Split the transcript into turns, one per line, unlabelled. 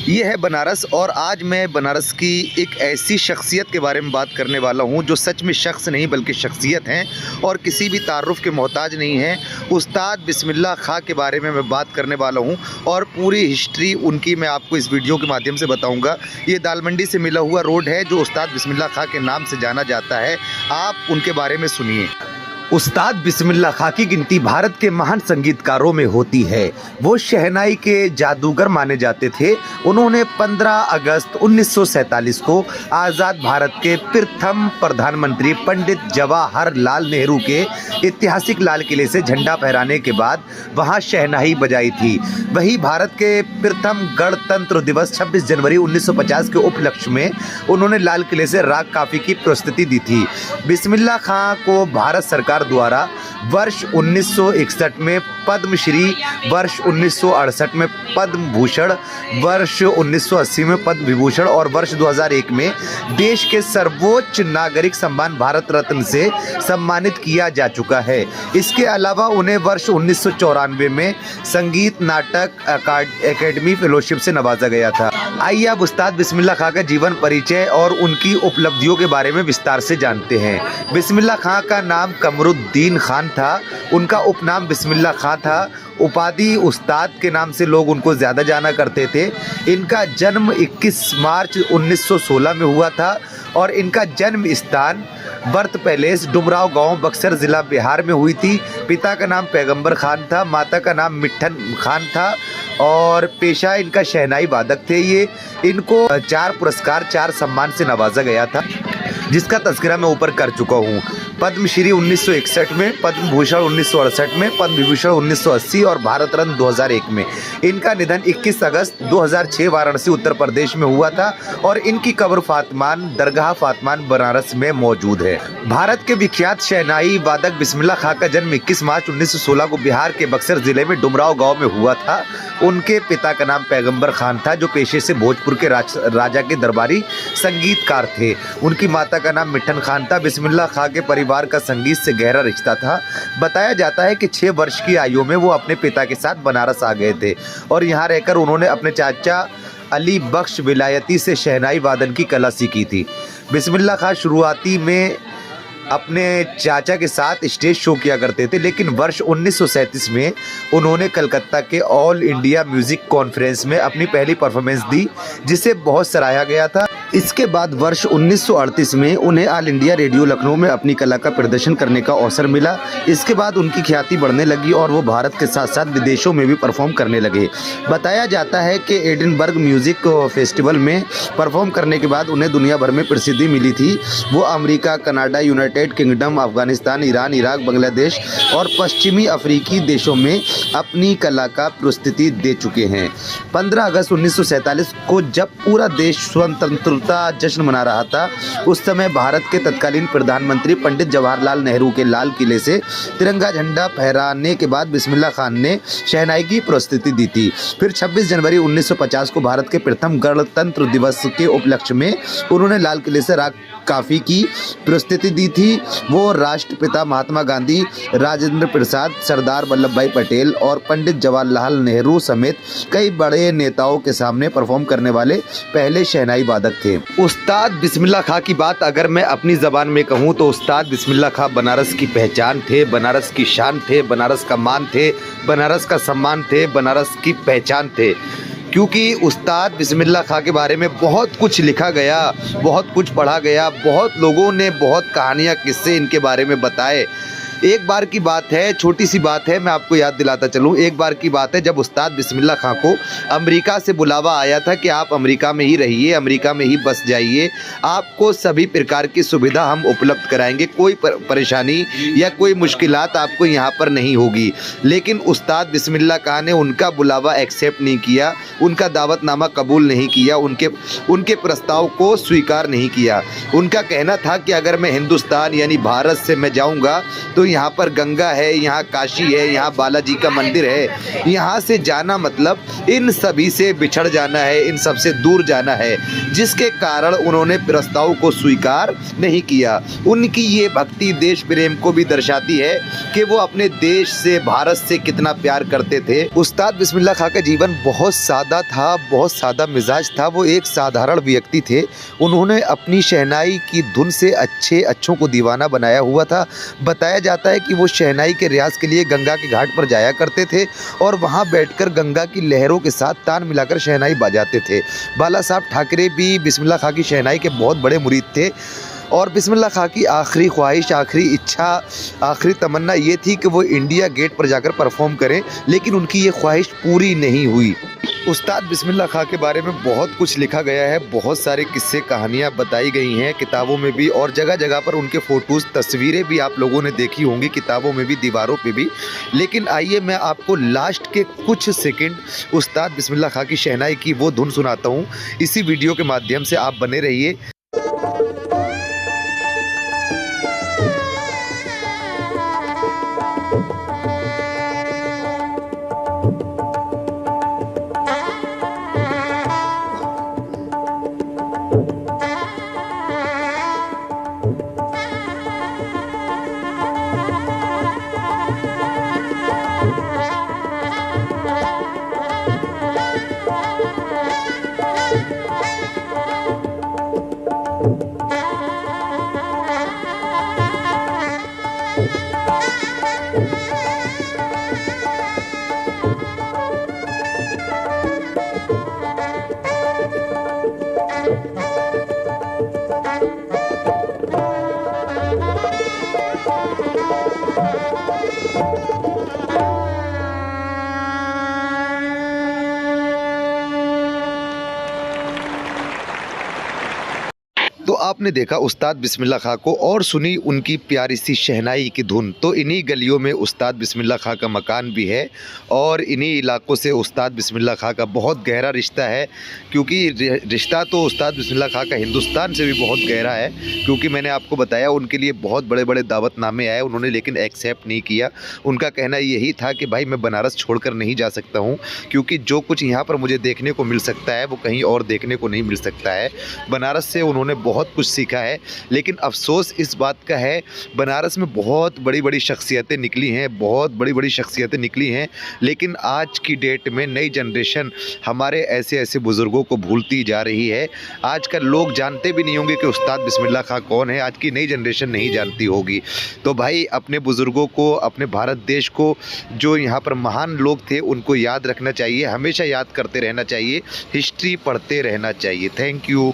ये है बनारस और आज मैं बनारस की एक ऐसी शख्सियत के बारे में बात करने वाला हूँ जो सच में शख्स नहीं बल्कि शख्सियत हैं और किसी भी तारुफ के मोहताज नहीं है। उस्ताद बिस्मिल्लाह खां के बारे में मैं बात करने वाला हूँ और पूरी हिस्ट्री उनकी मैं आपको इस वीडियो के माध्यम से बताऊँगा। ये दालमंडी से मिला हुआ रोड है जो उस्ताद बिस्मिल्लाह खां के नाम से जाना जाता है। आप उनके बारे में सुनिए। उस्ताद बिस्मिल्लाह खां की गिनती भारत के महान संगीतकारों में होती है। वो शहनाई के जादूगर माने जाते थे। उन्होंने 15 अगस्त 1947 को आज़ाद भारत के प्रथम प्रधानमंत्री पंडित जवाहरलाल नेहरू के ऐतिहासिक लाल किले से झंडा फहराने के बाद वहां शहनाई बजाई थी। वही भारत के प्रथम गणतंत्र दिवस 26 जनवरी 1950 के उपलक्ष्य में उन्होंने लाल किले से राग काफ़ी की प्रस्तुति दी थी। बिस्मिल्लाह खां को भारत सरकार द्वारा वर्ष 1961 में पद्मश्री, वर्ष 1968 में पद्म भूषण, वर्ष 1980 में पद्म विभूषण और वर्ष 2001 में देश के सर्वोच्च नागरिक सम्मान भारत रत्न से सम्मानित किया जा चुका है। इसके अलावा उन्हें वर्ष 1994 में संगीत नाटक अकादमी फेलोशिप से नवाजा गया था। आइए अब उस्ताद बिस्मिल्लाह खां का जीवन परिचय और उनकी उपलब्धियों के बारे में विस्तार से जानते हैं। बिस्मिल्लाह खां का नाम कमरुद्दीन खान था। उनका उपनाम बिस्मिल्लाह खां था। उपाधि उस्ताद के नाम से लोग उनको ज़्यादा जाना करते थे। इनका जन्म 21 मार्च 1916 में हुआ था और इनका जन्म स्थान बर्थ पैलेस डुमराव गांव बक्सर ज़िला बिहार में हुई थी। पिता का नाम पैगंबर खान था, माता का नाम मिट्ठन खान था और पेशा इनका शहनाई वादक थे। ये इनको 4 पुरस्कार 4 सम्मान से नवाजा गया था जिसका तज़किरा मैं ऊपर कर चुका हूँ। पद्मश्री 1961 में, पद्म भूषण 1968 में, पद्म विभूषण 1980 और भारत रत्न 2001 में। इनका निधन 21 अगस्त 2006 वाराणसी उत्तर प्रदेश में हुआ था और इनकी कब्र फातमान दरगाह फातमान बनारस में मौजूद है। भारत के विख्यात शहनाई वादक बिस्मिल्लाह खां का जन्म 21 मार्च 1916 को बिहार के बक्सर जिले में डुमराव गाँव में हुआ था। उनके पिता का नाम पैगंबर खान था जो पेशे से भोजपुर के राजा के दरबारी संगीतकार थे। उनकी माता का नाम मिट्ठन खान था। बिस्मिल्लाह खां के परिवार का संगीत से गहरा रिश्ता था। बताया जाता है कि 6 वर्ष की आयु में वो अपने पिता के साथ बनारस आ गए थे और यहाँ रहकर उन्होंने अपने चाचा अली बख्श विलायती से शहनाई वादन की कला सीखी थी। बिस्मिल्लाह खां शुरुआती में अपने चाचा के साथ स्टेज शो किया करते थे, लेकिन वर्ष 1937 में उन्होंने कलकत्ता के ऑल इंडिया म्यूज़िक कॉन्फ्रेंस में अपनी पहली परफॉर्मेंस दी जिसे बहुत सराहा गया था। इसके बाद वर्ष 1938 में उन्हें ऑल इंडिया रेडियो लखनऊ में अपनी कला का प्रदर्शन करने का अवसर मिला। इसके बाद उनकी ख्याति बढ़ने लगी और वो भारत के साथ साथ विदेशों में भी परफॉर्म करने लगे। बताया जाता है कि एडिनबर्ग म्यूज़िक फेस्टिवल में परफॉर्म करने के बाद उन्हें दुनिया भर में प्रसिद्धि मिली थी। वो America, Canada, United kingdom, Afghanistan, Iran, Iraq, Bangladesh और पश्चिमी अफ्रीकी देशों में अपनी कला का प्रस्तुति दे चुके हैं। 15 अगस्त 1947 को जब पूरा देश स्वतंत्रता जश्न मना रहा था, उस समय भारत के तत्कालीन प्रधानमंत्री पंडित जवाहरलाल नेहरू के लाल किले से तिरंगा झंडा फहराने के बाद बिस्मिल्लाह खान ने शहनाई की प्रस्तुति दी थी। फिर 26 जनवरी 1950 को भारत के प्रथम गणतंत्र दिवस के उपलक्ष्य में उन्होंने लाल किले से राग काफ़ी की प्रस्तुति दी थी। वो राष्ट्रपिता महात्मा गांधी, राजेंद्र प्रसाद, सरदार वल्लभ भाई पटेल और पंडित जवाहरलाल नेहरू समेत कई बड़े नेताओं के सामने परफॉर्म करने वाले पहले शहनाई वादक थे। उस्ताद बिस्मिल्लाह खां की बात अगर मैं अपनी ज़बान में कहूँ तो उस्ताद बिस्मिल्लाह खां बनारस की पहचान थे, बनारस की शान थे, बनारस का मान थे, बनारस का सम्मान थे, बनारस की पहचान थे। क्योंकि उस्ताद बिस्मिल्लाह खां के बारे में बहुत कुछ लिखा गया, बहुत कुछ पढ़ा गया, बहुत लोगों ने बहुत कहानियाँ किस्से इनके बारे में बताए। एक बार की बात है, छोटी सी बात है, मैं आपको याद दिलाता चलूँ। एक बार की बात है जब उस्ताद बिस्मिल्लाह खां को अमेरिका से बुलावा आया था कि आप अमेरिका में ही रहिए, अमेरिका में ही बस जाइए, आपको सभी प्रकार की सुविधा हम उपलब्ध कराएंगे, कोई परेशानी या कोई मुश्किलात आपको यहाँ पर नहीं होगी। लेकिन उस्ताद बिस्मिल्लाह खां ने उनका बुलावा एक्सेप्ट नहीं किया, उनका दावतनामा कबूल नहीं किया, उनके प्रस्ताव को स्वीकार नहीं किया। उनका कहना था कि अगर मैं हिंदुस्तान यानी भारत से मैं जाऊँगा तो यहाँ पर गंगा है, यहाँ काशी है, यहाँ बालाजी का मंदिर है, यहाँ से जाना मतलब इन सभी से बिछड़ जाना है, इन सब से दूर जाना है, जिसके कारण उन्होंने प्रस्ताव को स्वीकार नहीं किया। उनकी ये भक्ति देश प्रेम को भी दर्शाती है कि वो अपने देश से, भारत से कितना प्यार करते थे। उस्ताद बिस्मिल्लाह खां का जीवन बहुत सादा था, बहुत सादा मिजाज था। वो एक साधारण व्यक्ति थे। उन्होंने अपनी शहनाई की धुन से अच्छों को दीवाना बनाया हुआ था। बताया जाता है कि वो शहनाई के रियाज के लिए गंगा के घाट पर जाया करते थे और वहाँ बैठकर गंगा की लहरों के साथ तान मिलाकर शहनाई बजाते थे। बाला साहब ठाकरे भी बिस्मिल्लाह खां की शहनाई के बहुत बड़े मुरीद थे और बिस्मिल्लाह खां की आखिरी ख्वाहिश, आखिरी इच्छा, आखिरी तमन्ना ये थी कि वो इंडिया गेट पर जाकर परफॉर्म करें, लेकिन उनकी ये ख्वाहिश पूरी नहीं हुई। उस्ताद बिस्मिल्लाह खां के बारे में बहुत कुछ लिखा गया है, बहुत सारे किस्से कहानियाँ बताई गई हैं किताबों में भी, और जगह जगह पर उनके फ़ोटोज़, तस्वीरें भी आप लोगों ने देखी होंगी, किताबों में भी, दीवारों पे भी। लेकिन आइए मैं आपको लास्ट के कुछ सेकंड उस्ताद बिस्मिल्लाह खां की शहनाई की वो धुन सुनाता हूँ। इसी वीडियो के माध्यम से आप बने रहिए। तो आपने देखा उस्ताद बिस्मिल्लाह खां को और सुनी उनकी प्यारी सी शहनाई की धुन। तो इन्हीं गलियों में उस्ताद बिस्मिल्लाह खां का मकान भी है और इन्हीं इलाकों से उस्ताद बिस्मिल्लाह खां का बहुत गहरा रिश्ता है, क्योंकि रिश्ता तो उस्ताद बिस्मिल्लाह खां का हिंदुस्तान से भी बहुत गहरा है। क्योंकि मैंने आपको बताया उनके लिए बहुत बड़े बड़े दावतनामे आए, उन्होंने लेकिन एक्सेप्ट नहीं किया। उनका कहना यही था कि भाई मैं बनारस छोड़कर नहीं जा सकता हूँ, क्योंकि जो कुछ यहाँ पर मुझे देखने को मिल सकता है वो कहीं और देखने को नहीं मिल सकता है। बनारस से उन्होंने बहुत कुछ सीखा है, लेकिन अफसोस इस बात का है बनारस में बहुत बड़ी बड़ी शख्सियतें निकली हैं, बहुत बड़ी बड़ी शख्सियतें निकली हैं, लेकिन आज की डेट में नई जनरेशन हमारे ऐसे ऐसे बुज़ुर्गों को भूलती जा रही है। आजकल लोग जानते भी नहीं होंगे कि उस्ताद बिस्मिल्लाह खां कौन है, आज की नई जनरेशन नहीं जानती होगी। तो भाई अपने बुज़ुर्गों को, अपने भारत देश को, जो यहाँ पर महान लोग थे उनको याद रखना चाहिए, हमेशा याद करते रहना चाहिए, हिस्ट्री पढ़ते रहना चाहिए। Thank you.